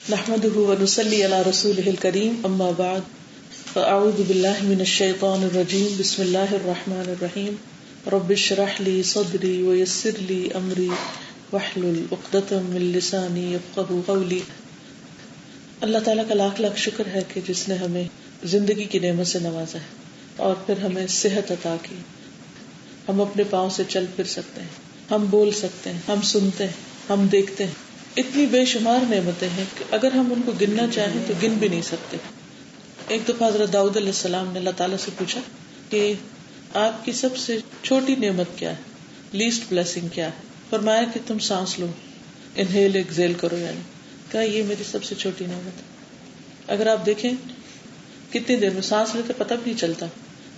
نحمده ونصلي على رسوله الكريم اما بعد فاعوذ بالله من الشيطان الرجيم بسم الله الرحمن الرحيم رب اشرح لي صدري ويسر لي امري واحلل عقدة من لساني يفقهوا قولي. اللہ تعالیٰ کا لاکھ لاکھ شکر ہے کہ جس نے ہمیں زندگی کی نعمت سے نوازا ہے اور پھر ہمیں صحت عطا کی. ہم اپنے پاؤں سے چل پھر سکتے ہیں, ہم بول سکتے ہیں, ہم سنتے ہیں, ہم دیکھتے ہیں. اتنی بے شمار نعمتیں ہیں کہ اگر ہم ان کو گننا چاہیں تو گن بھی نہیں سکتے. ایک دفعہ حضرت داؤد علیہ السلام نے اللہ تعالیٰ سے پوچھا کہ آپ کی سب سے چھوٹی نعمت کیا ہے, لیسٹ بلیسنگ کیا ہے؟ فرمایا کہ تم سانس لو, انہیل ایکزیل کرو. یعنی کہا یہ میری سب سے چھوٹی نعمت ہے. اگر آپ دیکھیں کتنی دیر میں سانس لیتے پتہ بھی نہیں چلتا,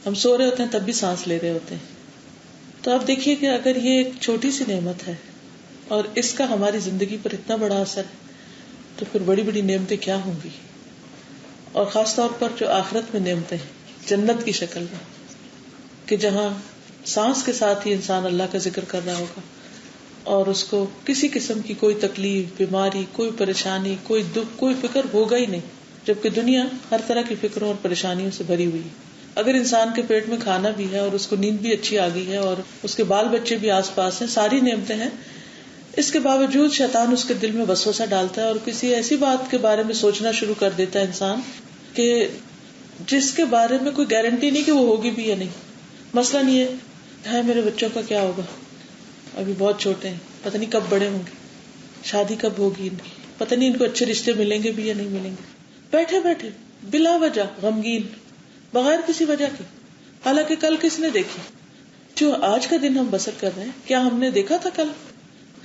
ہم سو رہے ہوتے ہیں تب بھی سانس لے رہے ہوتے ہیں. تو آپ دیکھیے کہ اگر یہ ایک چھوٹی سی نعمت ہے اور اس کا ہماری زندگی پر اتنا بڑا اثر ہے تو پھر بڑی بڑی نعمتیں کیا ہوں گی. اور خاص طور پر جو آخرت میں نعمتیں ہیں جنت کی شکل میں, کہ جہاں سانس کے ساتھ ہی انسان اللہ کا ذکر کر رہا ہوگا اور اس کو کسی قسم کی کوئی تکلیف, بیماری, کوئی پریشانی, کوئی دکھ, کوئی فکر ہوگا ہی نہیں. جبکہ دنیا ہر طرح کی فکروں اور پریشانیوں سے بھری ہوئی ہے. اگر انسان کے پیٹ میں کھانا بھی ہے اور اس کو نیند بھی اچھی آ گئی ہے اور اس کے بال بچے بھی آس پاس ہیں, ساری نعمتیں ہیں, اس کے باوجود شیطان اس کے دل میں وسوسہ ڈالتا ہے اور کسی ایسی بات کے بارے میں سوچنا شروع کر دیتا ہے انسان کہ جس کے بارے میں کوئی گارنٹی نہیں کہ وہ ہوگی بھی یا نہیں. مثلاً یہ ہے میرے بچوں کا کیا ہوگا, ابھی بہت چھوٹے ہیں, پتہ نہیں کب بڑے ہوں گے, شادی کب ہوگی ان کی, پتہ نہیں ان کو اچھے رشتے ملیں گے بھی یا نہیں ملیں گے. بیٹھے بیٹھے بلا وجہ غمگین, بغیر کسی وجہ کے, حالانکہ کل کس نے دیکھی. جو آج کا دن ہم بسر کر رہے ہیں, کیا ہم نے دیکھا تھا کل؟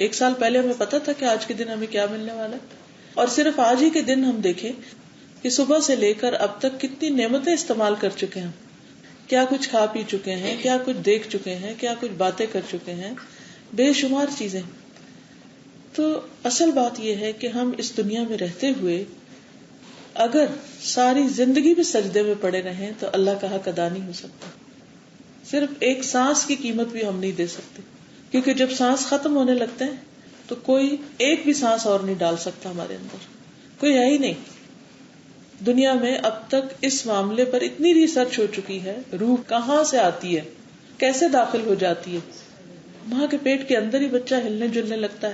1 سال پہلے ہمیں پتا تھا کہ آج کے دن ہمیں کیا ملنے والا ہے؟ اور صرف آج ہی کے دن ہم دیکھیں کہ صبح سے لے کر اب تک کتنی نعمتیں استعمال کر چکے ہیں, کیا کچھ کھا پی چکے ہیں, کیا کچھ دیکھ چکے ہیں, کیا کچھ باتیں کر چکے ہیں, بے شمار چیزیں. تو اصل بات یہ ہے کہ ہم اس دنیا میں رہتے ہوئے اگر ساری زندگی بھی سجدے میں پڑے رہیں تو اللہ کا حق ادا نہیں ہو سکتا. صرف ایک سانس کی قیمت بھی ہم نہیں دے سکتے, کیونکہ جب سانس ختم ہونے لگتے ہیں تو کوئی ایک بھی سانس اور نہیں ڈال سکتا ہمارے اندر, کوئی ہے ہی نہیں. دنیا میں اب تک اس معاملے پر اتنی ریسرچ ہو چکی ہے, روح کہاں سے آتی ہے, کیسے داخل ہو جاتی ہے. ماں کے پیٹ کے اندر ہی بچہ ہلنے جلنے لگتا ہے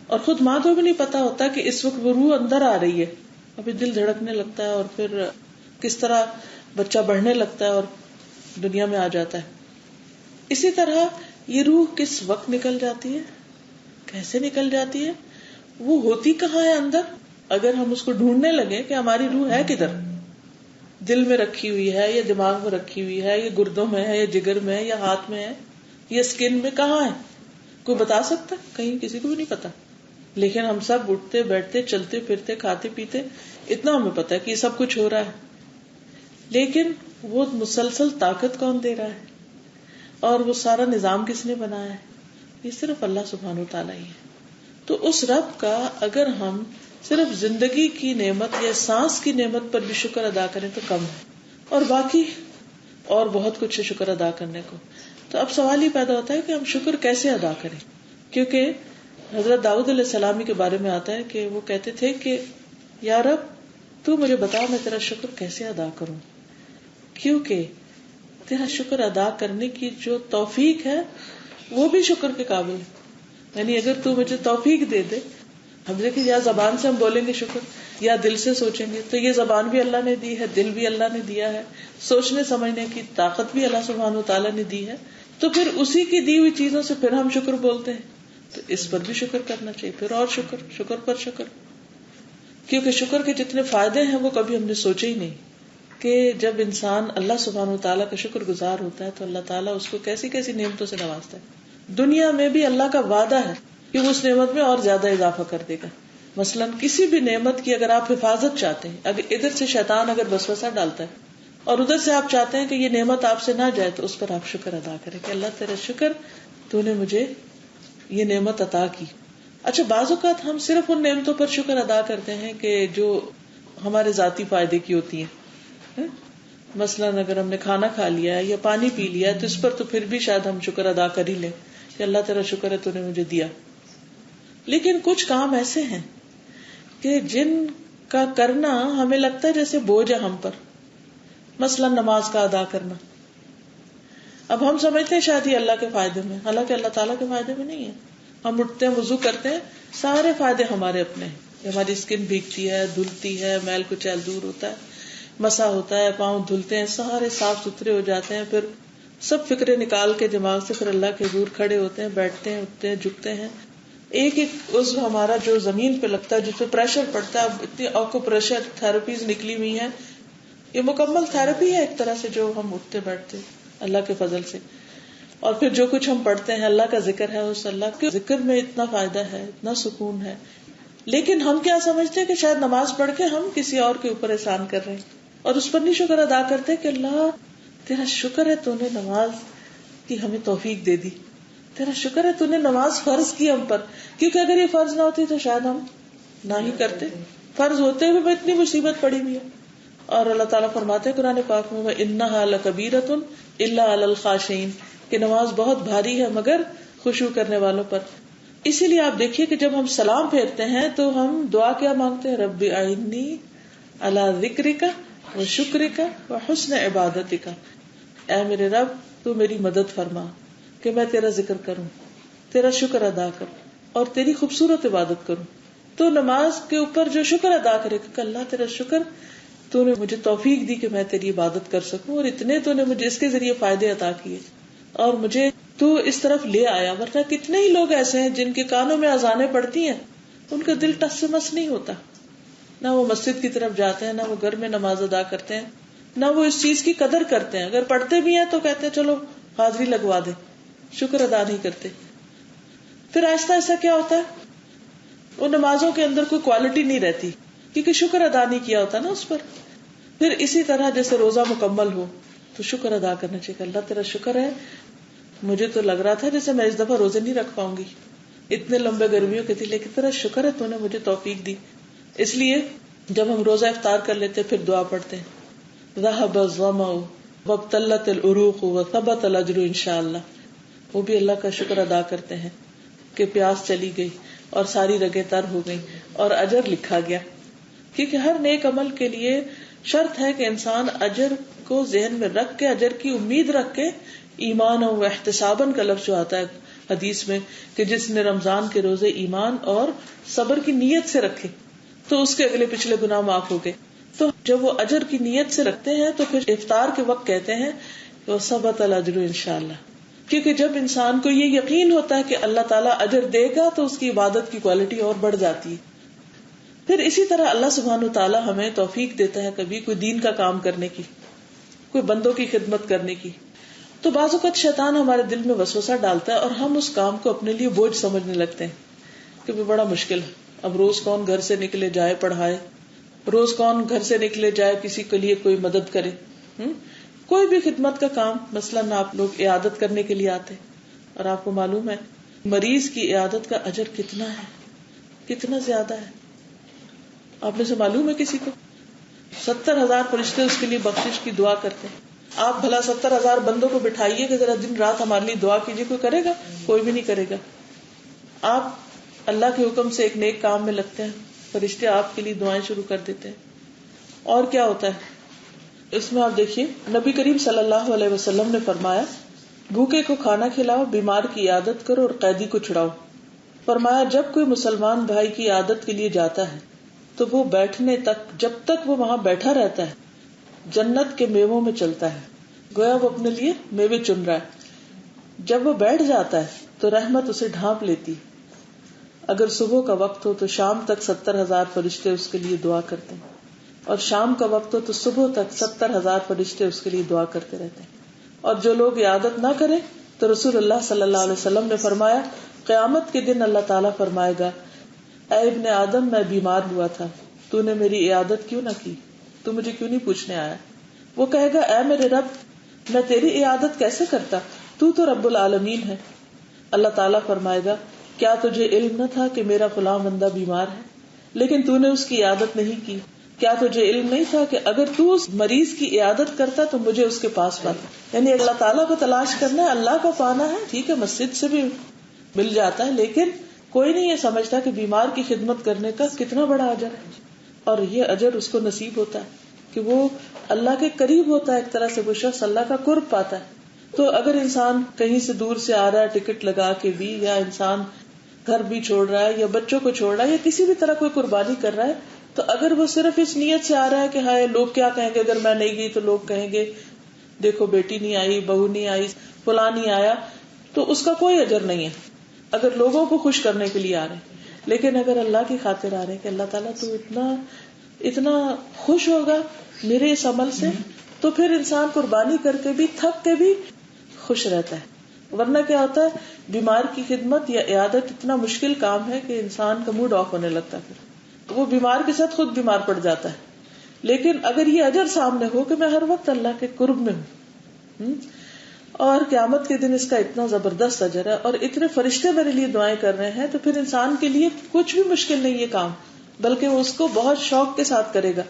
اور خود ماں کو بھی نہیں پتا ہوتا کہ اس وقت وہ روح اندر آ رہی ہے. ابھی دل دھڑکنے لگتا ہے اور پھر کس طرح بچہ بڑھنے لگتا ہے اور دنیا میں آ جاتا ہے. اسی طرح یہ روح کس وقت نکل جاتی ہے, کیسے نکل جاتی ہے, وہ ہوتی کہاں ہے اندر. اگر ہم اس کو ڈھونڈنے لگے کہ ہماری روح ہے کدھر, دل میں رکھی ہوئی ہے یا دماغ میں رکھی ہوئی ہے یا گردوں میں ہے یا جگر میں ہے یا ہاتھ میں ہے یا اسکن میں, کہاں ہے کوئی بتا سکتا؟ کہیں کسی کو بھی نہیں پتا. لیکن ہم سب اٹھتے بیٹھتے چلتے پھرتے کھاتے پیتے اتنا ہمیں پتا ہے کہ یہ سب کچھ ہو رہا ہے. لیکن وہ مسلسل طاقت کون دے رہا ہے اور وہ سارا نظام کس نے بنایا ہے؟ یہ صرف اللہ سبحانہ و تعالیٰ ہی ہے. تو اس رب کا اگر ہم صرف زندگی کی نعمت یا سانس کی نعمت پر بھی شکر ادا کریں تو کم ہے, اور باقی اور بہت کچھ ہے شکر ادا کرنے کو. تو اب سوال یہ پیدا ہوتا ہے کہ ہم شکر کیسے ادا کریں, کیونکہ حضرت داؤد علیہ السلام کے بارے میں آتا ہے کہ وہ کہتے تھے کہ یا رب تو مجھے بتا میں تیرا شکر کیسے ادا کروں, کیونکہ تیرا شکر ادا کرنے کی جو توفیق ہے وہ بھی شکر کے قابل ہے. یعنی اگر تو مجھے توفیق دے دے, ہم دیکھیں یا زبان سے ہم بولیں گے شکر یا دل سے سوچیں گے, تو یہ زبان بھی اللہ نے دی ہے, دل بھی اللہ نے دیا ہے, سوچنے سمجھنے کی طاقت بھی اللہ سبحانہ و تعالیٰ نے دی ہے. تو پھر اسی کی دی ہوئی چیزوں سے پھر ہم شکر بولتے ہیں, تو اس پر بھی شکر کرنا چاہیے, پھر اور شکر, شکر پر شکر. کیونکہ شکر کے جتنے فائدے ہیں وہ کبھی ہم نے سوچے ہی نہیں کہ جب انسان اللہ سبحانہ و تعالیٰ کا شکر گزار ہوتا ہے تو اللہ تعالیٰ اس کو کیسی کیسی نعمتوں سے نوازتا ہے. دنیا میں بھی اللہ کا وعدہ ہے کہ وہ اس نعمت میں اور زیادہ اضافہ کر دے گا. مثلاً کسی بھی نعمت کی اگر آپ حفاظت چاہتے ہیں, اگر ادھر سے شیطان اگر وسوسہ ڈالتا ہے اور ادھر سے آپ چاہتے ہیں کہ یہ نعمت آپ سے نہ جائے, تو اس پر آپ شکر ادا کریں کہ اللہ تیرا شکر, تو نے مجھے یہ نعمت عطا کی. اچھا, بعض اوقات ہم صرف ان نعمتوں پر شکر ادا کرتے ہیں کہ جو ہمارے ذاتی فائدے کی ہوتی ہیں. مثلاً اگر ہم نے کھانا کھا لیا ہے یا پانی پی لیا ہے تو اس پر تو پھر بھی شاید ہم شکر ادا کر ہی لیں کہ اللہ تیرا شکر ہے تو نے مجھے دیا. لیکن کچھ کام ایسے ہیں کہ جن کا کرنا ہمیں لگتا ہے جیسے بوجھ ہے ہم پر، مثلا نماز کا ادا کرنا. اب ہم سمجھتے ہیں شاید یہ اللہ کے فائدے میں، حالانکہ اللہ تعالیٰ کے فائدے میں نہیں ہے. ہم اٹھتے ہیں، وضو کرتے ہیں، سارے فائدے ہمارے اپنے ہیں. ہماری اسکن بھیگتی ہے، دھلتی ہے، میل کچیل دور ہوتا ہے، مسا ہوتا ہے، پاؤں دھلتے ہیں، سارے صاف ستھرے ہو جاتے ہیں. پھر سب فکرے نکال کے دماغ سے پھر اللہ کے حضور کھڑے ہوتے ہیں، بیٹھتے ہیں، اٹھتے ہیں، جھکتے ہیں. ایک ایک عضو ہمارا جو زمین پہ لگتا ہے، جس پہ پریشر پڑتا ہے. اب اتنی آکو پریشر تھراپیز نکلی ہوئی ہیں، یہ مکمل تھراپی ہے ایک طرح سے جو ہم اٹھتے بیٹھتے اللہ کے فضل سے. اور پھر جو کچھ ہم پڑھتے ہیں، اللہ کا ذکر ہے، اس اللہ کے ذکر میں اتنا فائدہ ہے، اتنا سکون ہے. لیکن ہم کیا سمجھتے ہیں کہ شاید نماز پڑھ کے ہم کسی اور کے اوپر احسان کر رہے ہیں، اور اس پر نہیں شکر ادا کرتے کہ اللہ تیرا شکر ہے تو نے نماز کی ہمیں توفیق دے دی، تیرا شکر ہے تو نے نماز فرض کی ہم پر. کیونکہ اگر یہ فرض نہ ہوتی تو شاید ہم نہ ہی کرتے. فرض ہوتے ہوئے اتنی مصیبت پڑی ہوئی ہے. اور اللہ تعالیٰ فرماتے ہیں قرآن پاک میں وَإِنَّهَا لَكَبِيرَةٌ إِلَّا عَلَى الْخَاشِعِينَ کہ نماز بہت بھاری ہے مگر خشوع کرنے والوں پر. اسی لیے آپ دیکھیے کہ جب ہم سلام پھیرتے ہیں تو ہم دعا کیا مانگتے ہیں؟ رب اعنی علی ذکرک وشکرک وحسن عبادتک. اے میرے رب تو میری مدد فرما کہ میں تیرا ذکر کروں، تیرا شکر ادا کروں اور تیری خوبصورت عبادت کروں. تو نماز کے اوپر جو شکر ادا کرے کہ اللہ تیرا شکر، تو نے مجھے توفیق دی کہ میں تیری عبادت کر سکوں، اور اتنے تو نے مجھے اس کے ذریعے فائدے عطا کیے اور مجھے تو اس طرف لے آیا. ورنہ کتنے ہی لوگ ایسے ہیں جن کے کانوں میں اذانیں پڑتی ہیں، ان کا دل ٹس سے مس نہیں ہوتا، نہ وہ مسجد کی طرف جاتے ہیں، نہ وہ گھر میں نماز ادا کرتے ہیں، نہ وہ اس چیز کی قدر کرتے ہیں. اگر پڑھتے بھی ہیں تو کہتے ہیں چلو حاضری لگوا دیں، شکر ادا نہیں کرتے. پھر آہستہ آہستہ کیا ہوتا ہے، وہ نمازوں کے اندر کوئی کوالٹی نہیں رہتی کیونکہ شکر ادا نہیں کیا ہوتا نا اس پر. پھر اسی طرح جیسے روزہ مکمل ہو تو شکر ادا کرنا چاہیے کہ اللہ تیرا شکر ہے، مجھے تو لگ رہا تھا جیسے میں اس دفعہ روزے نہیں رکھ پاؤں گی، اتنے لمبے گرمیوں کے تھے، لیکن تیرا شکر ہے تو نے مجھے توفیق دی. اس لیے جب ہم روزہ افطار کر لیتے پھر دعا پڑھتے ہیں ذهب الظمأ وابتلت العروق وثبت الاجر انشاءاللہ. وہ بھی اللہ کا شکر ادا کرتے ہیں کہ پیاس چلی گئی اور ساری رگیں تر ہو گئی اور اجر لکھا گیا. کیونکہ ہر نیک عمل کے لیے شرط ہے کہ انسان اجر کو ذہن میں رکھ کے، اجر کی امید رکھ کے، ایمان و احتساباً کا لفظ جو آتا ہے حدیث میں کہ جس نے رمضان کے روزے ایمان اور صبر کی نیت سے رکھے تو اس کے اگلے پچھلے گناہ معاف ہو گئے. تو جب وہ اجر کی نیت سے رکھتے ہیں تو پھر افطار کے وقت کہتے ہیں وثبت الاجر انشاءاللہ. کیونکہ جب انسان کو یہ یقین ہوتا ہے کہ اللہ تعالیٰ اجر دے گا تو اس کی عبادت کی کوالٹی اور بڑھ جاتی ہے. پھر اسی طرح اللہ سبحانہ وتعالیٰ ہمیں توفیق دیتا ہے کبھی کوئی دین کا کام کرنے کی، کوئی بندوں کی خدمت کرنے کی. تو بعض اوقات شیطان ہمارے دل میں وسوسہ ڈالتا ہے اور ہم اس کام کو اپنے لیے بوجھ سمجھنے لگتے ہیں کہ بڑا مشکل ہے، اب روز کون گھر سے نکلے جائے پڑھائے، روز کون گھر سے نکلے جائے کسی کے لیے کوئی مدد کرے. کوئی بھی خدمت کا کام، مثلاً آپ لوگ عیادت کرنے کے لیے آتے اور آپ کو معلوم ہے مریض کی عیادت کا اجر کتنا ہے، کتنا زیادہ ہے. آپ میں سے معلوم ہے کسی کو 70,000 فرشتے اس کے لیے بخشش کی دعا کرتے ہیں. آپ بھلا 70,000 بندوں کو بٹھائیے کہ ذرا دن رات ہمارے لیے دعا کیجیے، کوئی کرے گا؟ کوئی بھی نہیں کرے گا. آپ اللہ کے حکم سے ایک نیک کام میں لگتے ہیں، فرشتے آپ کے لیے دعائیں شروع کر دیتے ہیں. اور کیا ہوتا ہے اس میں آپ دیکھیے، نبی کریم صلی اللہ علیہ وسلم نے فرمایا بھوکے کو کھانا کھلاؤ، بیمار کی عیادت کرو اور قیدی کو چھڑاؤ. فرمایا جب کوئی مسلمان بھائی کی عیادت کے لیے جاتا ہے تو وہ بیٹھنے تک، جب تک وہ وہاں بیٹھا رہتا ہے جنت کے میووں میں چلتا ہے، گویا وہ اپنے لیے میوے چن رہا ہے. جب وہ بیٹھ جاتا ہے تو رحمت اسے ڈھانپ لیتی. اگر صبح کا وقت ہو تو شام تک 70,000 فرشتے اس کے لیے دعا کرتے ہیں، اور شام کا وقت ہو تو صبح تک 70,000 فرشتے اس کے لیے دعا کرتے رہتے ہیں. اور جو لوگ عیادت نہ کریں تو رسول اللہ صلی اللہ علیہ وسلم نے فرمایا قیامت کے دن اللہ تعالیٰ فرمائے گا اے ابن آدم میں بیمار ہوا تھا، تو نے میری عیادت کیوں نہ کی، تو مجھے کیوں نہیں پوچھنے آیا. وہ کہے گا اے میرے رب میں تیری عیادت کیسے کرتا، تو رب العالمین ہے. اللہ تعالیٰ فرمائے گا کیا تجھے علم نہ تھا کہ میرا فلاں بندہ بیمار ہے لیکن تو نے اس کی عیادت نہیں کی؟ کیا تجھے علم نہیں تھا کہ اگر تو اس مریض کی عیادت کرتا تو مجھے اس کے پاس پاتا؟ یعنی اللہ تعالیٰ کو تلاش کرنا ہے، اللہ کو پانا ہے. ٹھیک ہے مسجد سے بھی مل جاتا ہے لیکن کوئی نہیں یہ سمجھتا کہ بیمار کی خدمت کرنے کا کتنا بڑا اجر ہے، اور یہ اجر اس کو نصیب ہوتا ہے کہ وہ اللہ کے قریب ہوتا ہے، ایک طرح سے وہ شخص اللہ کا قرب پاتا ہے. تو اگر انسان کہیں سے دور سے آ رہا ہے ٹکٹ لگا کے بھی، یا انسان گھر بھی چھوڑ رہا ہے یا بچوں کو چھوڑ رہا ہے یا کسی بھی طرح کوئی قربانی کر رہا ہے، تو اگر وہ صرف اس نیت سے آ رہا ہے کہ ہائے لوگ کیا کہیں گے اگر میں نہیں گئی، تو لوگ کہیں گے دیکھو بیٹی نہیں آئی، بہو نہیں آئی، فلاں نہیں آیا، تو اس کا کوئی اجر نہیں ہے اگر لوگوں کو خوش کرنے کے لیے آ رہے ہیں. لیکن اگر اللہ کی خاطر آ رہے ہیں کہ اللہ تعالیٰ تو اتنا خوش ہوگا میرے اس عمل سے، تو پھر انسان قربانی کر کے بھی تھک کے بھی خوش رہتا ہے. ورنہ کیا ہوتا ہے، بیمار کی خدمت یا عیادت اتنا مشکل کام ہے کہ انسان کا موڈ آف ہونے لگتا ہے، پھر وہ بیمار کے ساتھ خود بیمار پڑ جاتا ہے. لیکن اگر یہ اجر سامنے ہو کہ میں ہر وقت اللہ کے قرب میں ہوں، اور قیامت کے دن اس کا اتنا زبردست اجر ہے اور اتنے فرشتے میرے لیے دعائیں کر رہے ہیں، تو پھر انسان کے لیے کچھ بھی مشکل نہیں یہ کام، بلکہ وہ اس کو بہت شوق کے ساتھ کرے گا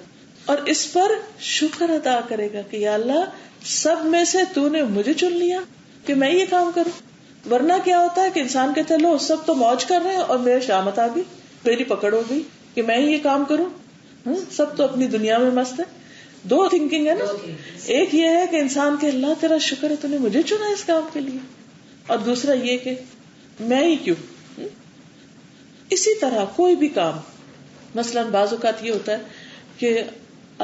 اور اس پر شکر ادا کرے گا کہ یا اللہ سب میں سے تو نے مجھے چن لیا کہ میں یہ کام کروں. ورنہ کیا ہوتا ہے کہ انسان کہتا ہے لو سب تو موج کر رہے ہیں اور میرے شامت آ گئی، میری پکڑ ہو گئی کہ میں ہی یہ کام کروں. سب تو اپنی دنیا میں مست ہے. دو تھنکنگ ہے نا، ایک یہ ہے کہ انسان کہ اللہ تیرا شکر ہے تو نے مجھے چنا اس کام کے لیے، اور دوسرا یہ کہ میں ہی کیوں. اسی طرح کوئی بھی کام، مثلا بعض اوقات یہ ہوتا ہے کہ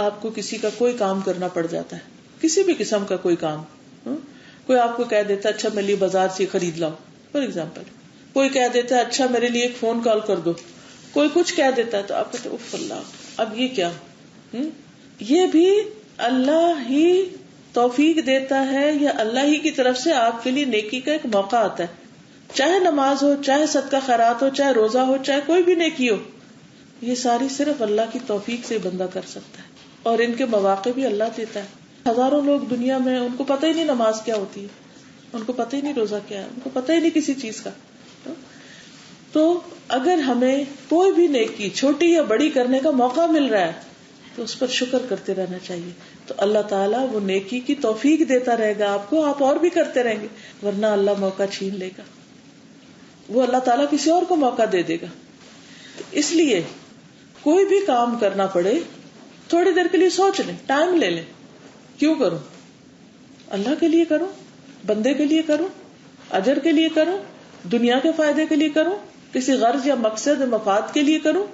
آپ کو کسی کا کوئی کام کرنا پڑ جاتا ہے، کسی بھی قسم کا کوئی کام، کوئی آپ کو کہہ دیتا ہے اچھا میرے لیے بازار سے خرید لاؤ فار ایگزامپل، کوئی کہہ دیتا ہے اچھا میرے لیے ایک فون کال کر دو، کوئی کچھ کہہ دیتا ہے تو آپ کہتے اف اللہ اب یہ کیا. یہ بھی اللہ ہی توفیق دیتا ہے یا اللہ ہی کی طرف سے آپ کے لیے نیکی کا ایک موقع آتا ہے. چاہے نماز ہو، چاہے صدقہ خیرات ہو، چاہے روزہ ہو، چاہے کوئی بھی نیکی ہو، یہ ساری صرف اللہ کی توفیق سے بندہ کر سکتا ہے، اور ان کے مواقع بھی اللہ دیتا ہے. ہزاروں لوگ دنیا میں ان کو پتہ ہی نہیں نماز کیا ہوتی ہے، ان کو پتہ ہی نہیں روزہ کیا ہے، ان کو پتہ ہی نہیں کسی چیز کا. تو اگر ہمیں کوئی بھی نیکی چھوٹی یا بڑی کرنے کا موقع مل رہا ہے تو اس پر شکر کرتے رہنا چاہیے. تو اللہ تعالیٰ وہ نیکی کی توفیق دیتا رہے گا آپ کو، آپ اور بھی کرتے رہیں گے. ورنہ اللہ موقع چھین لے گا، وہ اللہ تعالیٰ کسی اور کو موقع دے دے گا. اس لیے کوئی بھی کام کرنا پڑے تھوڑی دیر کے لیے سوچ لیں، ٹائم لے لیں، کیوں کروں؟ اللہ کے لیے کروں، بندے کے لیے کروں، اجر کے لیے کروں، دنیا کے فائدے کے لیے کروں، کسی غرض یا مقصد مفاد کے لیے کروں.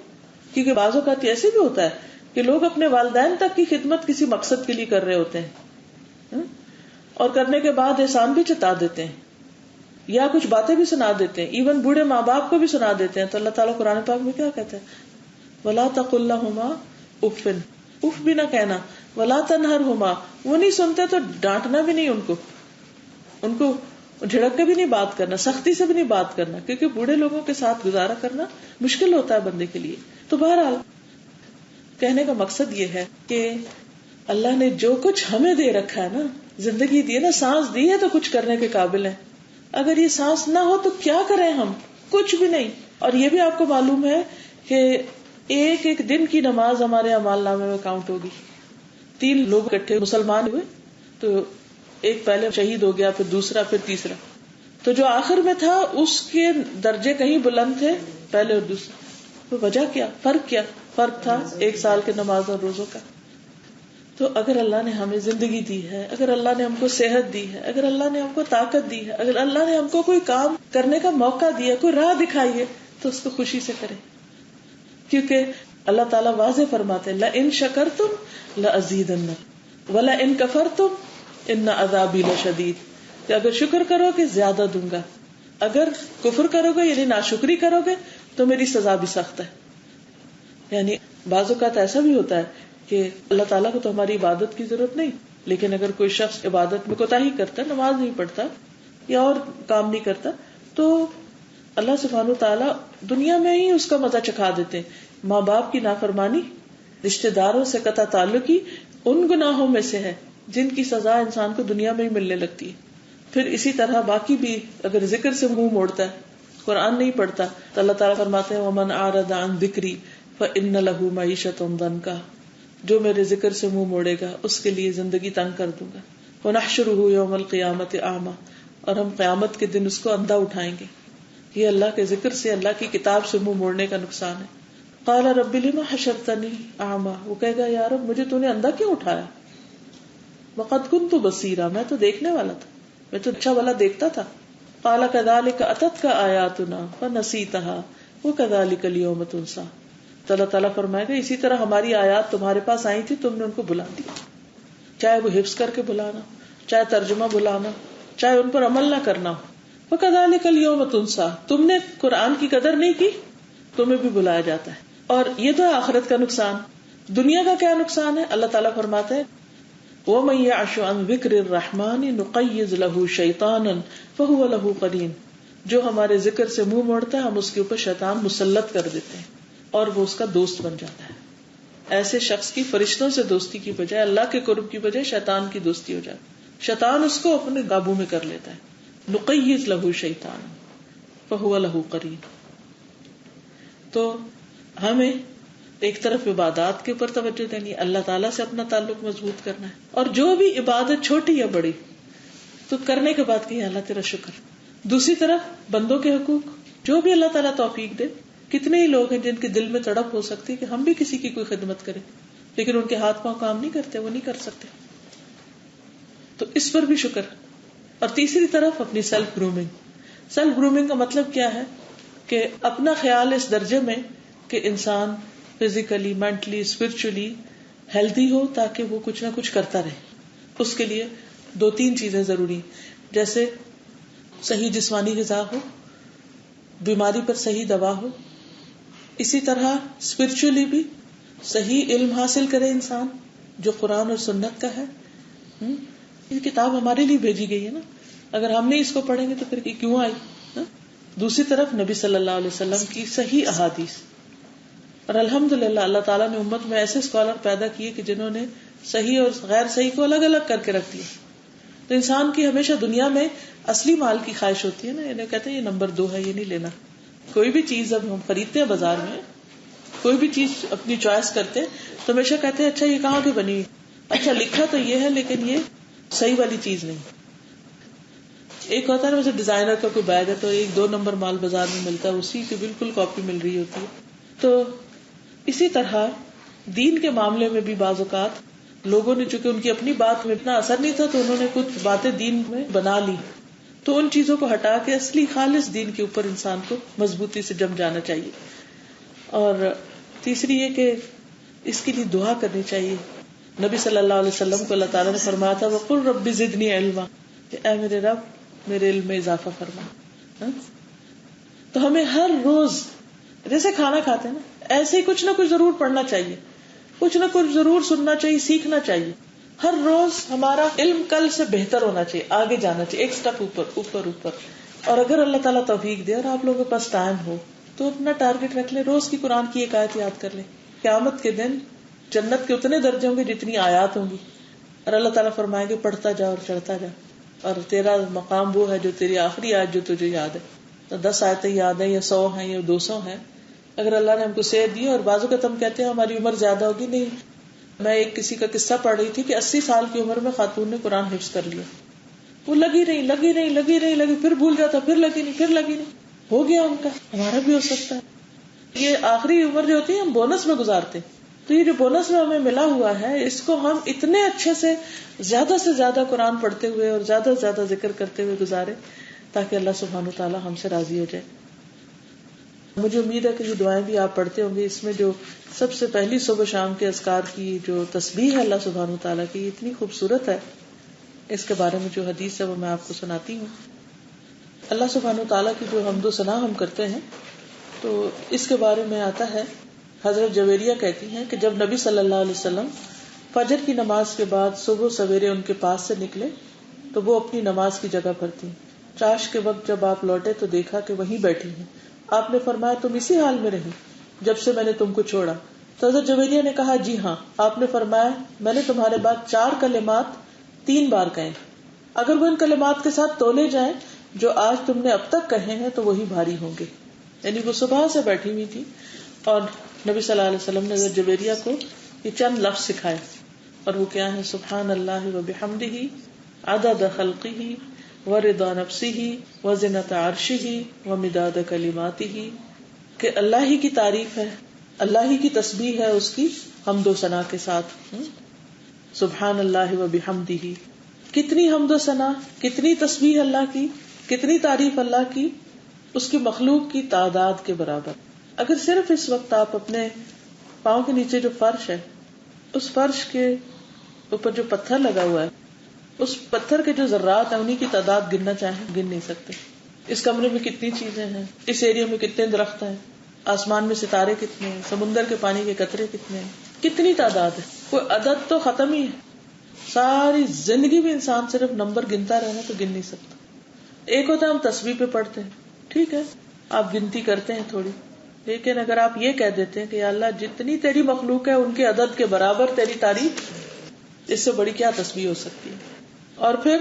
کیونکہ بعض اوقات ایسے بھی ہوتا ہے کہ لوگ اپنے والدین تک کی خدمت کسی مقصد کے لیے کر رہے ہوتے ہیں، اور کرنے کے بعد احسان بھی جتا دیتے ہیں یا کچھ باتیں بھی سنا دیتے ہیں، ایون بوڑھے ماں باپ کو بھی سنا دیتے ہیں. تو اللہ تعالیٰ قرآن پاک میں کیا کہتے ہیں، وَلَا تَقُلْ لَهُمَا اُفٍّ، اف بھی نہ کہنا، وَلَا تَنْهَرْهُمَا، وہ نہیں سنتے تو ڈانٹنا بھی نہیں، ان کو جھڑک کے بھی نہیں بات کرنا، سختی سے بھی نہیں بات کرنا، کیونکہ بوڑھے لوگوں کے ساتھ گزارا کرنا مشکل ہوتا ہے بندے کے لیے. تو بہرحال کہنے کا مقصد یہ ہے کہ اللہ نے جو کچھ ہمیں دے رکھا ہے نا، زندگی دی ہے نا، سانس دی ہے تو کچھ کرنے کے قابل ہیں. اگر یہ سانس نہ ہو تو کیا کریں ہم؟ کچھ بھی نہیں. اور یہ بھی آپ کو معلوم ہے کہ ایک ایک دن کی نماز ہمارے اعمال نامے میں کاؤنٹ ہوگی. 3 لوگ اکٹھے مسلمان ہوئے تو ایک پہلے شہید ہو گیا، پھر دوسرا، پھر تیسرا، تو جو آخر میں تھا اس کے درجے کہیں بلند تھے پہلے اور دوسرے. تو وجہ کیا؟ فرق تھا 1 سال کے نماز اور روزوں کا. تو اگر اللہ نے ہمیں زندگی دی ہے، اگر اللہ نے ہم کو صحت دی ہے، اگر اللہ نے ہم کو طاقت دی ہے، اگر اللہ نے ہم کو کوئی کام کرنے کا موقع دیا، کوئی راہ دکھائی ہے، تو اس کو خوشی سے کریں. کیونکہ اللہ تعالیٰ واضح فرماتے ہیں لَإِن شَكَرْتُمْ لَأَزِيدَنَّكُمْ وَلَئِن كَفَرْتُمْ إِنَّ عَذَابِي لَشَدِيدٌ، کہ اگر شکر کرو گے زیادہ دوں گا، اگر کفر کرو گے یعنی ناشکری کرو گے تو میری سزا بھی سخت ہے. یعنی بعض اوقات ایسا بھی ہوتا ہے کہ اللہ تعالیٰ کو تو ہماری عبادت کی ضرورت نہیں، لیکن اگر کوئی شخص عبادت میں کوتاہی کرتا ہے، نماز نہیں پڑھتا یا اور کام نہیں کرتا، تو اللہ سبحانہ وتعالیٰ دنیا میں ہی اس کا مزہ چکھا دیتے ہیں. ماں باپ کی نافرمانی، رشتہ داروں سے قطع تعلقی ان گناہوں میں سے ہے جن کی سزا انسان کو دنیا میں ہی ملنے لگتی ہے. پھر اسی طرح باقی بھی اگر ذکر سے منہ موڑتا ہے، قرآن نہیں پڑھتا، تو اللہ تعالیٰ فرماتے ہیں وَمَنْ أَعْرَضَ عَنْ ذِكْرِي فَإِنَّ لَهُ مَعِيشَةً ضَنْكًا، جو میرے ذکر سے منہ موڑے گا اس کے لیے زندگی تنگ کر دوں گا. وَنَحْشُرُهُ يَوْمَ الْقِيَامَةِ أَعْمَى، اور ہم قیامت کے دن اس کو اندھا اٹھائیں گے. یہ اللہ کے ذکر سے، اللہ کی کتاب سے منہ موڑنے کا نقصان ہے. قال رب لما حشرتنی اعمی، وہ کہے گا یا رب مجھے تو نے اندھا کیوں اٹھایا؟ وقد كنت بصیرا، میں تو دیکھنے والا تھا، میں تو اچھا والا دیکھتا تھا. قال كذلك اتتك آیاتنا فنسیتها وكذلك اليوم تنسى. تو اللہ تعالیٰ فرمائے گا اسی طرح ہماری آیات تمہارے پاس آئی تھی، تم نے ان کو بھلا دیا، چاہے وہ حفظ کر کے بلانا، چاہے ترجمہ بلانا، چاہے ان پر عمل نہ کرنا ہو. وكذلك اليوم تنسى، تم نے قرآن کی قدر نہیں کی، تمہیں بھی بلایا جاتا ہے. اور یہ تو آخرت کا نقصان. دنیا کا کیا نقصان ہے؟ اللہ تعالیٰ فرماتے ہیں وَمَن يَعْشُ عَن ذِكْرِ الرَّحْمَنِ نُقَيِّضْ لَهُ شَيْطَانًا فَهُوَ لَهُ قَرِينٌ. جو ہمارے ذکر سے منہ موڑتا ہے ہم اس کے اوپر شیطان مسلط کر دیتے ہیں اور وہ اس کا دوست بن جاتا ہے. ایسے شخص کی فرشتوں سے دوستی کی بجائے، اللہ کے قرب کی بجائے شیطان کی دوستی ہو جاتی ہے. شیطان اس کو اپنے قابو میں کر لیتا ہے. نُقَيِّضْ لَهُ شَيْطَانًا فَهُوَ لَهُ قَرِينٌ. تو ہمیں ایک طرف عبادات کے اوپر توجہ دینی، اللہ تعالیٰ سے اپنا تعلق مضبوط کرنا ہے، اور جو بھی عبادت چھوٹی یا بڑی تو کرنے کے بعد کہ اللہ تیرا شکر. دوسری طرف بندوں کے حقوق، جو بھی اللہ تعالیٰ توفیق دے. کتنے ہی لوگ ہیں جن کے دل میں تڑپ ہو سکتی ہے کہ ہم بھی کسی کی کوئی خدمت کریں، لیکن ان کے ہاتھ پاؤں کام نہیں کرتے، وہ نہیں کر سکتے، تو اس پر بھی شکر. اور تیسری طرف اپنی سیلف گرومنگ. سیلف گرومنگ کا مطلب کیا ہے کہ اپنا خیال اس درجے میں کہ انسان فزیکلی، مینٹلی، اسپرچولی ہیلتھی ہو تاکہ وہ کچھ نہ کچھ کرتا رہے. اس کے لیے 2-3 چیزیں ضروری، جیسے صحیح جسمانی غذا ہو، بیماری پر صحیح دوا ہو. اسی طرح اسپرچولی بھی صحیح علم حاصل کرے انسان جو قرآن اور سنت کا ہے. یہ کتاب ہمارے لیے بھیجی گئی ہے نا، اگر ہم نہیں اس کو پڑھیں گے تو پھر کیوں آئی. دوسری طرف نبی صلی اللہ علیہ وسلم کی صحیح احادیث. اور الحمدللہ اللہ تعالیٰ نے امت میں ایسے اسکالر پیدا کیے کہ جنہوں نے صحیح اور غیر صحیح کو الگ الگ کر کے رکھ دیا. تو انسان کی ہمیشہ دنیا میں اصلی مال کی خواہش ہوتی ہے نا، انہیں کہتے ہیں یہ نمبر 2 ہے، یہ نہیں لینا. کوئی بھی چیز اب ہم خریدتے ہیں بازار میں، کوئی بھی چیز اپنی چوائس کرتے ہیں تو ہمیشہ کہتے ہیں اچھا یہ کہاں کی بنی، اچھا لکھا تو یہ ہے لیکن یہ صحیح والی چیز نہیں. ایک ہوتا ہے نا، ویسے ڈیزائنر کا کوئی بیگ ہے تو 1-2 نمبر مال بازار میں ملتا ہے، اسی کی بالکل کاپی مل رہی ہوتی ہے. تو اسی طرح دین کے معاملے میں بھی بعض اوقات لوگوں نے، چونکہ ان کی اپنی بات میں اتنا اثر نہیں تھا تو انہوں نے کچھ باتیں دین میں بنا لی، تو ان چیزوں کو ہٹا کے اصلی خالص دین کے اوپر انسان کو مضبوطی سے جم جانا چاہیے. اور تیسری یہ کہ اس کے لیے دعا کرنی چاہیے. نبی صلی اللہ علیہ وسلم کو اللہ تعالیٰ نے فرمایا تھا وَقُلْ رَبِّ زِدْنِي عِلْمًا، کہ اے میرے رب میرے علم میں اضافہ فرما. تو ہمیں ہر روز جیسے کھانا کھاتے ہیں نا، ایسے ہی کچھ نہ کچھ ضرور پڑھنا چاہیے، کچھ نہ کچھ ضرور سننا چاہیے، سیکھنا چاہیے. ہر روز ہمارا علم کل سے بہتر ہونا چاہیے، آگے جانا چاہیے، ایک سٹیپ اوپر. اور اگر اللہ تعالیٰ توفیق دے اور آپ لوگوں کے پاس ٹائم ہو تو اپنا ٹارگٹ رکھ لیں، روز کی قرآن کی ایک آیت یاد کر لیں. قیامت کے دن جنت کے اتنے درجے ہوں گے جتنی آیات ہوں گی، اور اللہ تعالیٰ فرمائے گے پڑھتا جا اور چڑھتا جا، اور تیرا مقام وہ ہے جو تیری آخری آیت جو تجھے یاد ہے. تو 10 آیتیں یاد ہیں یا 100 ہیں یا 200 ہیں، اگر اللہ نے ہم کو صحت دی. اور بعض اوقات ہم کہتے ہیں ہماری عمر زیادہ ہوگی، نہیں. میں ایک کسی کا قصہ پڑھ رہی تھی کہ 80 سال کی عمر میں خاتون نے قرآن حفظ کر لیا. وہ لگی رہی پھر بھول جاتا، پھر لگی نہیں، ہو گیا ان کا. ہمارا بھی ہو سکتا ہے. یہ آخری عمر جو ہوتی ہے ہم بونس میں گزارتے، تو یہ جو بونس میں ہمیں ملا ہوا ہے اس کو ہم اتنے اچھے سے زیادہ قرآن پڑھتے ہوئے اور زیادہ سے زیادہ ذکر کرتے ہوئے گزارے تاکہ اللہ سبحانہ وتعالی ہم سے راضی ہو جائے. مجھے امید ہے کہ یہ دعائیں بھی آپ پڑھتے ہوں گے. اس میں جو سب سے پہلی صبح شام کے اذکار کی جو تسبیح ہے اللہ سبحانہ وتعالی کی، اتنی خوبصورت ہے. اس کے بارے میں جو حدیث ہے وہ میں آپ کو سناتی ہوں. اللہ سبحانہ وتعالی کی جو حمد و ثنا ہم کرتے ہیں تو اس کے بارے میں آتا ہے، حضرت جویریہ کہتی ہیں کہ جب نبی صلی اللہ علیہ وسلم فجر کی نماز کے بعد صبح سویرے ان کے پاس سے نکلے تو وہ اپنی نماز کی جگہ پر تھی. چاش کے وقت جب آپ لوٹے تو دیکھا کہ وہیں بیٹھی ہیں. آپ نے فرمایا تم اسی حال میں رہی جب سے میں نے تم کو چھوڑا؟ تو حضرت جویریہ نے کہا جی ہاں. آپ نے فرمایا میں نے تمہارے بعد 4 کلمات 3 بار کہے، اگر وہ ان کلمات کے ساتھ تولے جائیں جو آج تم نے اب تک کہے ہیں تو وہی بھاری ہوں گے. یعنی وہ صبح سے بیٹھی ہوئی تھی اور نبی صلی اللہ علیہ وسلم نے حضرت جویریہ کو یہ چند لفظ سکھائے، اور وہ کیا ہے؟ سبحان اللہ و بحمدہ عدد خلقہ ورضا نفسہ وزنۃ عرشہ ومداد کلماتہ، کہ اللہ ہی کی تعریف ہے، اللہ ہی کی تسبیح ہے اس کی حمد و ثنا کے ساتھ. سبحان اللہ وبحمدہ، کتنی حمد و ثنا، کتنی تسبیح اللہ کی، کتنی تعریف اللہ کی، اس کی مخلوق کی تعداد کے برابر. اگر صرف اس وقت آپ اپنے پاؤں کے نیچے جو فرش ہے، اس فرش کے اوپر جو پتھر لگا ہوا ہے، اس پتھر کے جو ذرات ہیں انہیں کی تعداد گننا چاہیں گن نہیں سکتے. اس کمرے میں کتنی چیزیں ہیں، اس ایریا میں کتنے درخت ہیں، آسمان میں ستارے کتنے ہیں، سمندر کے پانی کے قطرے کتنے ہیں، کتنی تعداد ہے. کوئی عدد تو ختم ہی ہے. ساری زندگی میں انسان صرف نمبر گنتا رہنا تو گن نہیں سکتا. ایک ہوتا ہے ہم تسبیح پہ پڑھتے ہیں، ٹھیک ہے آپ گنتی کرتے ہیں تھوڑی، لیکن اگر آپ یہ کہہ دیتے ہیں کہ یا اللہ جتنی تیری مخلوق ہے ان کے عدد کے برابر تیری تعریف، اس سے بڑی کیا تسبیح ہو سکتی ہے. اور پھر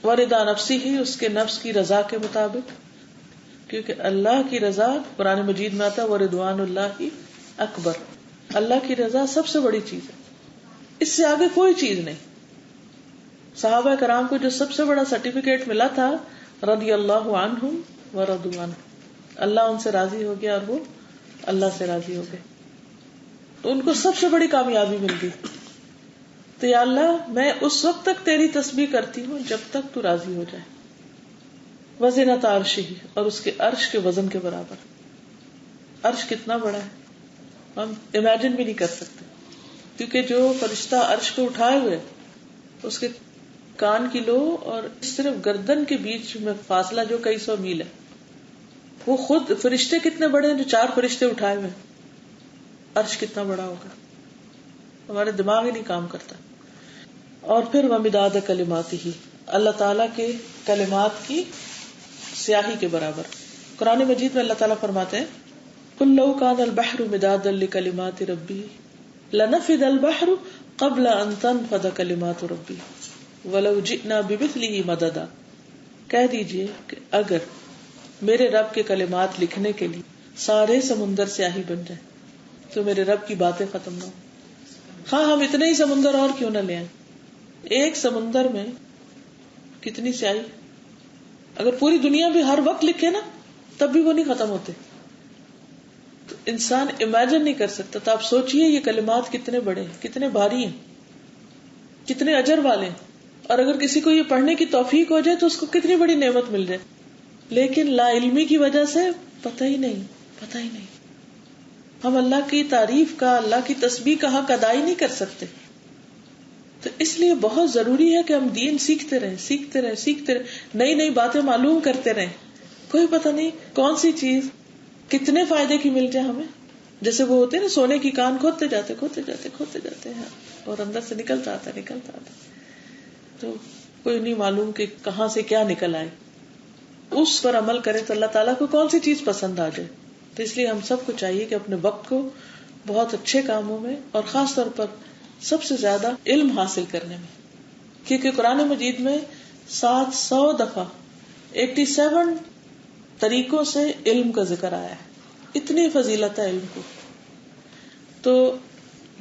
ورضا نفسی ہی، اس کے نفس کی رضا کے مطابق، کیونکہ اللہ کی رضا قرآن مجید میں آتا ہے ورضوان اللہ اکبر، اللہ کی رضا سب سے بڑی چیز ہے، اس سے آگے کوئی چیز نہیں. صحابہ کرام کو جو سب سے بڑا سرٹیفکیٹ ملا تھا رضی اللہ عنہم ورضوا عنہ، اللہ ان سے راضی ہو گیا اور وہ اللہ سے راضی ہو گئے، تو ان کو سب سے بڑی کامیابی مل گئی. تو یا اللہ میں اس وقت تک تیری تسبیح کرتی ہوں جب تک تو راضی ہو جائے. وزنۃ عرشہ، اور اس کے عرش کے وزن کے برابر. عرش کتنا بڑا ہے ہم امیجن بھی نہیں کر سکتے، کیونکہ جو فرشتہ عرش کو اٹھائے ہوئے اس کے کان کی لو اور صرف گردن کے بیچ میں فاصلہ جو کئی سو میل ہے، وہ خود فرشتے کتنے بڑے ہیں جو 4 فرشتے اٹھائے ہوئے. عرش کتنا بڑا ہوگا، ہمارے دماغ ہی نہیں کام کرتا. اور پھر ومداد کلماتہ، اللہ تعالیٰ کے کلمات کی سیاہی کے برابر. قرآن مجید میں اللہ تعالیٰ فرماتے ہیں قُلْ لَوْ كَانَ الْبَحْرُ مِدَادًا لِكَلِمَاتِ رَبِّي لَنَفِدَ الْبَحْرُ قَبْلَ أَن تَنفَدَ كَلِمَاتُ رَبِّي وَلَوْ جِئْنَا بِمِثْلِهِ مَدَدًا. کہہ دیجئے کہ اگر میرے رب کے کلمات لکھنے کے لیے سارے سمندر سیاہی بن جائیں تو میرے رب کی باتیں ختم نہ ہوں. ہاں ہم اتنے ہی سمندر اور کیوں نہ لے آئیں. ایک سمندر میں کتنی سیاہی، اگر پوری دنیا بھی ہر وقت لکھے نا تب بھی وہ نہیں ختم ہوتے. تو انسان امیجن نہیں کر سکتا. تو آپ سوچئے یہ کلمات کتنے بڑے ہیں، کتنے بھاری ہیں، کتنے اجر والے ہیں. اور اگر کسی کو یہ پڑھنے کی توفیق ہو جائے تو اس کو کتنی بڑی نعمت مل جائے. لیکن لا علمی کی وجہ سے پتہ ہی نہیں. ہم اللہ کی تعریف کا، اللہ کی تسبیح کا حق ادا ہی نہیں کر سکتے. تو اس لیے بہت ضروری ہے کہ ہم دین سیکھتے رہیں، نئی باتیں معلوم کرتے رہیں. کوئی پتہ نہیں کون سی چیز کتنے فائدے کی مل جائے ہمیں. جیسے وہ ہوتے ہیں نا سونے کی کان کھودتے جاتے ہیں اور اندر سے نکلتا آتا. تو کوئی نہیں معلوم کہ کہاں سے کیا نکل آئے. اس پر عمل کریں تو اللہ تعالیٰ کو کون سی چیز پسند آ جائے. تو اس لیے ہم سب کو چاہیے کہ اپنے وقت کو بہت اچھے کاموں میں اور خاص طور پر سب سے زیادہ علم حاصل کرنے میں، کیونکہ قرآن مجید میں 700 دفعہ 87 طریقوں سے علم کا ذکر آیا ہے. اتنی فضیلت ہے علم کو. تو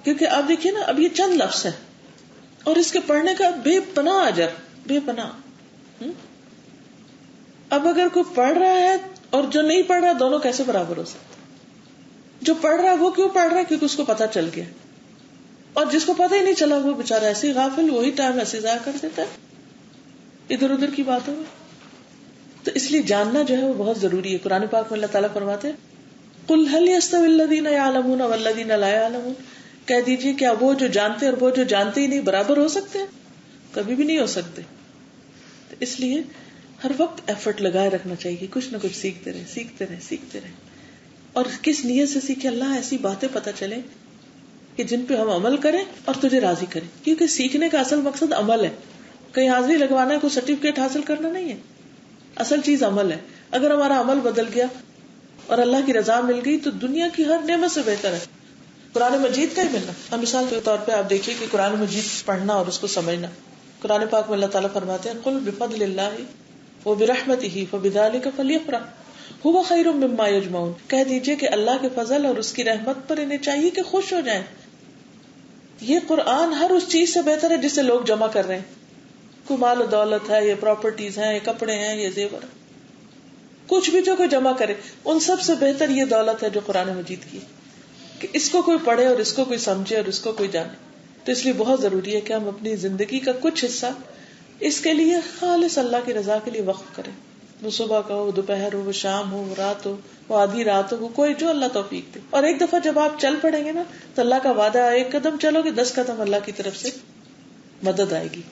کیونکہ آپ دیکھیے نا اب یہ چند لفظ ہیں اور اس کے پڑھنے کا بے پناہ اجر، بے پناہ. اب اگر کوئی پڑھ رہا ہے اور جو نہیں پڑھ رہا دونوں کیسے برابر ہو سکتے؟ جو پڑھ رہا ہے وہ کیوں پڑھ رہا ہے؟ کیونکہ اس کو پتہ چل گیا. اور جس کو پتہ ہی نہیں چلا وہ بےچارا ایسے ہی غافل، وہی ٹائم ایسے ضائع کر دیتا ہے ادھر ادھر کی باتوں میں. تو اس لیے جاننا جو ہے وہ بہت ضروری ہے. قرآن پاک میں اللہ تعالیٰ فرماتے ہیں قُلْ هَلْ يَسْتَوِي الَّذِينَ يَعْلَمُونَ وَالَّذِينَ لَا يَعْلَمُونَ. کہہ دیجئے کیا وہ جو جانتے اور وہ جو جانتے ہی نہیں برابر ہو سکتے ہیں؟ کبھی بھی نہیں ہو سکتے. تو اس لیے ہر وقت ایفرٹ لگائے رکھنا چاہیے، کچھ نہ کچھ سیکھتے رہیں. اور کس نیت سے سیکھے؟ اللہ ایسی باتیں پتہ چلے کہ جن پہ ہم عمل کریں اور تجھے راضی کریں. کیونکہ سیکھنے کا اصل مقصد عمل ہے. کہیں حاضری لگوانا ہے، کوئی سرٹیفکیٹ حاصل کرنا نہیں ہے. اصل چیز عمل ہے. اگر ہمارا عمل بدل گیا اور اللہ کی رضا مل گئی تو دنیا کی ہر نعمت سے بہتر ہے قرآن مجید کا ہی ملنا. اب مثال کے طور پہ آپ دیکھیے کہ قرآن مجید پڑھنا اور اس کو سمجھنا. قرآن پاک میں اللہ تعالیٰ فرماتے ہیں قل بفضل اللہ وبرحمتہ فبذلک فلیفرحوا هو خیر مما یجمعون. کہہ دیجئے کہ اللہ کے فضل اور اس کی رحمت پر انہیں چاہیے کہ خوش ہو جائیں. یہ قرآن ہر اس چیز سے بہتر ہے جسے لوگ جمع کر رہے ہیں. کوئی مال و دولت ہے، یہ پراپرٹیز ہیں، یہ کپڑے ہیں، یہ زیور، کچھ بھی جو کوئی جمع کرے، ان سب سے بہتر یہ دولت ہے جو قرآن مجید کی، کہ اس کو کوئی پڑھے اور اس کو کوئی سمجھے اور اس کو کوئی جانے. تو اس لیے بہت ضروری ہے کہ ہم اپنی زندگی کا کچھ حصہ اس کے لیے خالص اللہ کی رضا کے لیے وقف کریں. وہ صبح کا ہو، دوپہر ہو، وہ شام ہو، وہ رات ہو، وہ آدھی رات ہو، وہ کوئی جو اللہ توفیق دے. اور ایک دفعہ جب آپ چل پڑیں گے نا تو اللہ کا وعدہ ہے، ایک قدم چلو گے 10 قدم اللہ کی طرف سے مدد آئے گی.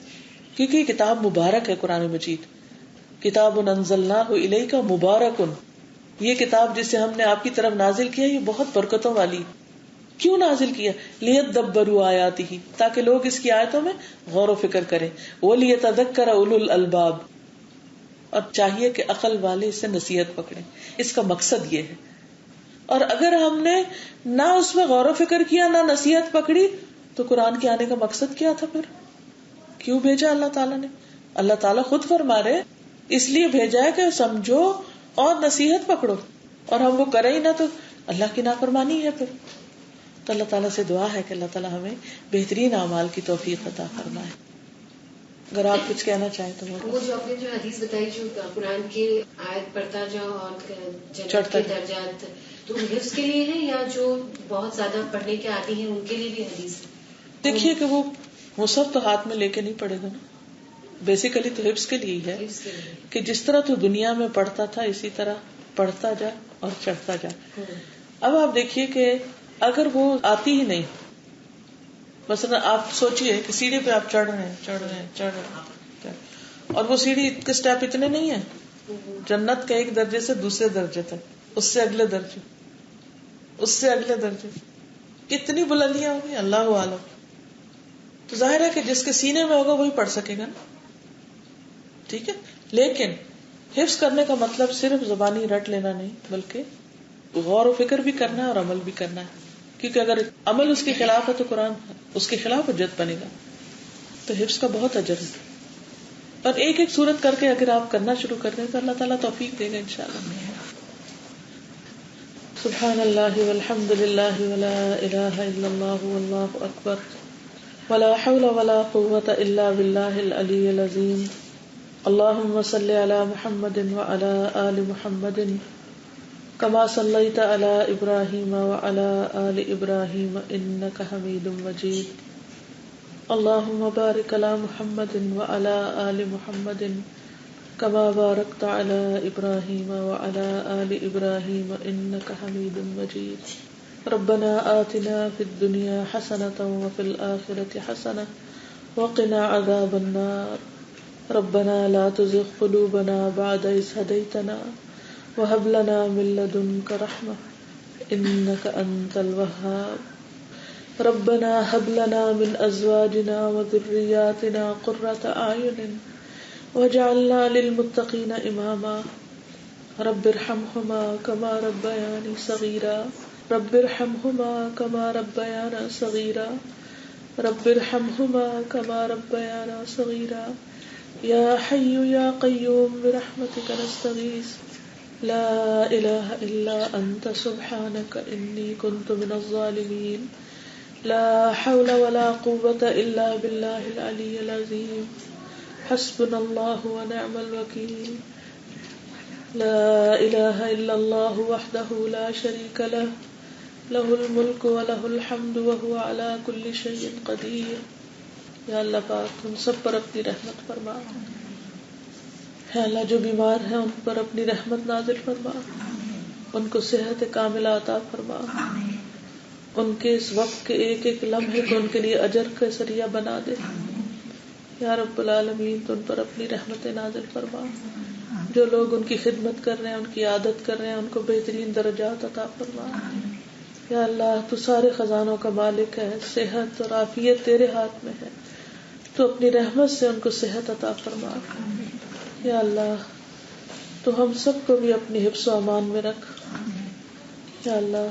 کیونکہ یہ کتاب مبارک ہے قرآن مجید. کتاب انزلناہ الیک مبارک، یہ کتاب جسے ہم نے آپ کی طرف نازل کیا یہ بہت برکتوں والی. کیوں نازل کیا؟ لیدبروا آیاتہ، تاکہ لوگ اس کی آیتوں میں غور و فکر کریں. ولیتذکر اولو الالباب، اور چاہیے کہ عقل والے اس سے نصیحت پکڑیں. اس کا مقصد یہ ہے. اور اگر ہم نے نہ اس میں غور و فکر کیا، نہ نصیحت پکڑی، تو قرآن کے آنے کا مقصد کیا تھا پھر؟ کیوں بھیجا اللہ تعالیٰ نے؟ اللہ تعالیٰ خود فرما رہے اس لیے بھیجا ہے کہ سمجھو اور نصیحت پکڑو، اور ہم وہ کریں ہی نہ تو اللہ کی نافرمانی ہے پھر. تو اللہ تعالیٰ سے دعا ہے کہ اللہ تعالیٰ ہمیں بہترین اعمال کی توفیق عطا فرمائے. اگر آپ کچھ کہنا چاہیں تو وہ جو آپ نے جو حدیث بتائی، جو قرآن کی آیت پڑھتا جاؤ اور جنت کے درجات، تو حفظ کے لیے ہے یا جو بہت زیادہ پڑھنے کے عادی ہیں ان کے لیے بھی حدیث ہے؟ دیکھیے کہ وہ سب تو ہاتھ میں لے کے نہیں پڑے گا نا. بیسیکلی تو حفظ کے لیے ہے کہ جس طرح تو دنیا میں پڑھتا تھا اسی طرح پڑھتا جا اور چڑھتا جا. اب آپ دیکھیے کہ اگر وہ آتی ہی نہیں، مثلا آپ سوچیے کہ سیڑھی پہ آپ چڑھ رہے ہیں اور وہ سیڑھی کے سٹیپ اتنے نہیں ہیں، جنت کے ایک درجے سے دوسرے درجے تک، اس سے اگلے درجے، اس سے اگلے درجے، کتنی بلندیاں ہوگی اللہ عالم. تو ظاہر ہے کہ جس کے سینے میں ہوگا وہی پڑھ سکے گا نا. ٹھیک ہے، لیکن حفظ کرنے کا مطلب صرف زبانی رٹ لینا نہیں، بلکہ غور و فکر بھی کرنا ہے اور عمل بھی کرنا ہے. کیونکہ اگر عمل اس کے خلاف ہے تو قرآن اس کے خلاف حجت بنے گا. تو حفظ کا بہت اجر ہے، اور ایک ایک سورت کر کے اگر آپ کرنا شروع کر دیں تو اللہ تعالیٰ توفیق دے گا انشاءاللہ. سبحان اللہ والحمد للہ ولا الہ الا اللہ واللہ اکبر ولا حول ولا قوة الا باللہ العلی العظیم. اللہم صل علی محمد وعلی آل محمد كما صليت على إبراهيم وعلى آل إبراهيم إنك حميد مجيد. اللهم بارك على محمد وعلى آل محمد كما باركت على إبراهيم وعلى آل إبراهيم إنك حميد مجيد. ربنا آتنا في الدنيا حسنة وفي الآخرة حسنة وقنا عذاب النار. ربنا لا تزغ قلوبنا بعد إذ هديتنا وهب لنا من لدنك رحمة إنك أنت الوهاب. ربنا هب لنا من أزواجنا وذرياتنا قرة أعين واجعلنا للمتقين إماما. رب ارحمهما كما ربياني صغيرا. رب ارحمهما كما ربيانا صغيرا. رب ارحمهما كما ربيانا صغيرا. يا حي يا قيوم برحمتك نستغيث. لا الہ الا انت سبحانك انی کنت من الظالمین. لا حول ولا قوة الا باللہ العلی العظیم. حسبنا اللہ ونعم الوکیل. لا الہ الا اللہ وحدہ لا شریک له له الملک وله الحمد وهو على كل شیء قدیر. یا اللہ پاک ہم سب پر اپنی رحمت فرما. ہے اللہ جو بیمار ہیں ان پر اپنی رحمت نازل فرما، ان کو صحت کاملہ عطا فرما، ان کے اس وقت کے ایک ایک لمحے کو ان کے لیے اجر کا ذریعہ بنا دے. یا رب العالمین تو ان پر اپنی رحمت نازل فرما. جو لوگ ان کی خدمت کر رہے ہیں، ان کی عادت کر رہے ہیں، ان کو بہترین درجات عطا فرما. یا اللہ تو سارے خزانوں کا مالک ہے، صحت اور عافیت تیرے ہاتھ میں ہے، تو اپنی رحمت سے ان کو صحت عطا فرما. یا اللہ تو ہم سب کو بھی اپنی حفظ و امان میں رکھ. یا اللہ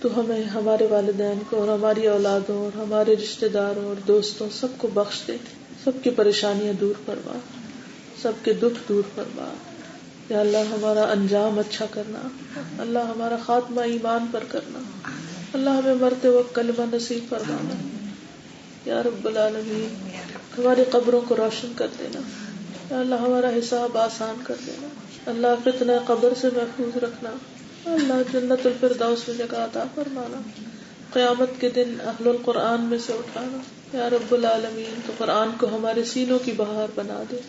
تو ہمیں، ہمارے والدین کو اور ہماری اولادوں اور ہمارے رشتہ داروں اور دوستوں سب کو بخش دے. سب کی پریشانیاں دور فرما، سب کے دکھ دور فرما. یا اللہ ہمارا انجام اچھا کرنا، اللہ ہمارا خاتمہ ایمان پر کرنا، اللہ ہمیں مرتے وقت کلمہ نصیب فرمانا. یا رب العالمین ہماری قبروں کو روشن کر دینا. یا اللہ ہمارا حساب آسان کر دینا. اللہ فتنہ قبر سے محفوظ رکھنا. اللہ جنت الفردوس میں جگہ عطا فرمانا. قیامت کے دن اہل القرآن میں سے اٹھانا. یا رب العالمین تو قرآن کو ہمارے سینوں کی بہار بنا دے,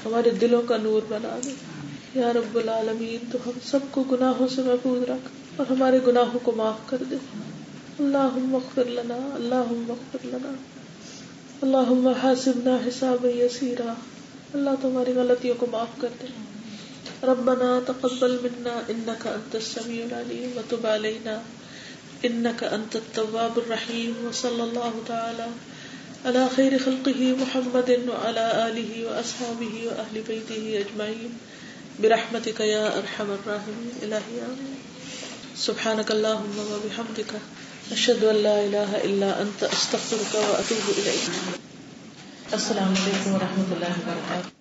ہمارے دلوں کا نور بنا دے. یا رب العالمین تو ہم سب کو گناہوں سے محفوظ رکھ اور ہمارے گناہوں کو معاف کر دے. اللہم اغفر لنا, اللہم اغفر لنا, اللہم حاسبنا حسابا یسیرا. اللہ تمہاری غلطیوں کو معاف کر دے. ربنا تقبل منا انک انت السمیع العلیم وتب علینا انک انت التواب الرحیم. وصلی اللہ تعالی علی خیر خلقہ محمد وعلی آلہ واصحابہ واہل بیتہ اجمعین برحمتک یا ارحم الراحمین. الہی آمین. سبحانک اللہم وبحمدک اشہد ان لا الہ الا انت استغفرک واتوب الیک. السلام علیکم ورحمۃ اللہ وبرکاتہ.